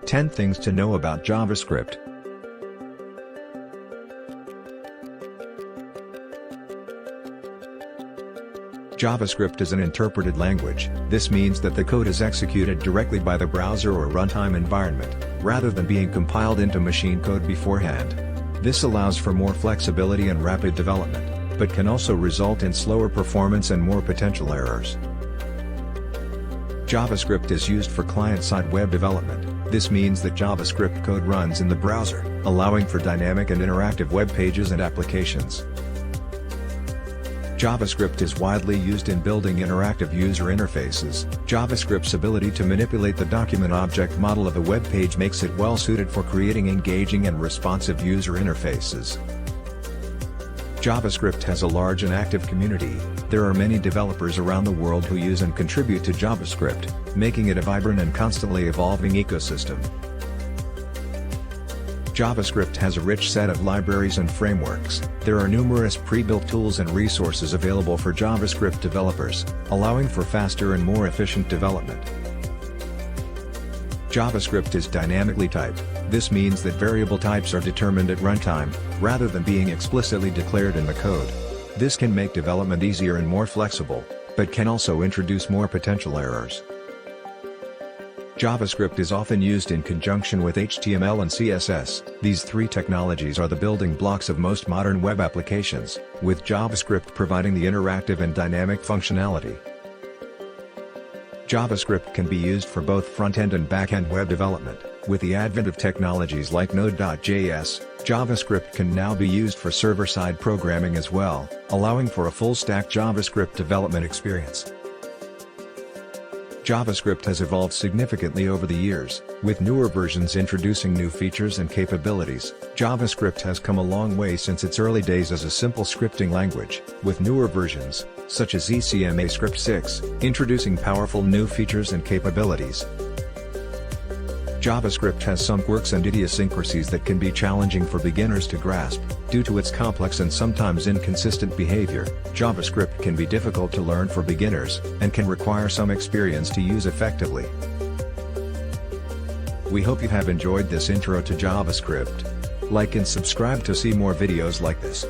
10 Things to Know About JavaScript. JavaScript is an interpreted language. This means that the code is executed directly by the browser or runtime environment, rather than being compiled into machine code beforehand. This allows for more flexibility and rapid development, but can also result in slower performance and more potential errors. JavaScript is used for client-side web development. This means that JavaScript code runs in the browser, allowing for dynamic and interactive web pages and applications. JavaScript is widely used in building interactive user interfaces. JavaScript's ability to manipulate the document object model of a web page makes it well suited for creating engaging and responsive user interfaces. JavaScript has a large and active community. There are many developers around the world who use and contribute to JavaScript, making it a vibrant and constantly evolving ecosystem. JavaScript has a rich set of libraries and frameworks. There are numerous pre-built tools and resources available for JavaScript developers, allowing for faster and more efficient development. JavaScript is dynamically typed. This means that variable types are determined at runtime, rather than being explicitly declared in the code. This can make development easier and more flexible, but can also introduce more potential errors. JavaScript is often used in conjunction with HTML and CSS. These three technologies are the building blocks of most modern web applications, with JavaScript providing the interactive and dynamic functionality. JavaScript can be used for both front-end and back-end web development. With the advent of technologies like Node.js, JavaScript can now be used for server-side programming as well, allowing for a full-stack JavaScript development experience. JavaScript has evolved significantly over the years, with newer versions introducing new features and capabilities. JavaScript has come a long way since its early days as a simple scripting language, with newer versions, such as ECMAScript 6, introducing powerful new features and capabilities. JavaScript has some quirks and idiosyncrasies that can be challenging for beginners to grasp. Due to its complex and sometimes inconsistent behavior, JavaScript can be difficult to learn for beginners, and can require some experience to use effectively. We hope you have enjoyed this intro to JavaScript. Like and subscribe to see more videos like this.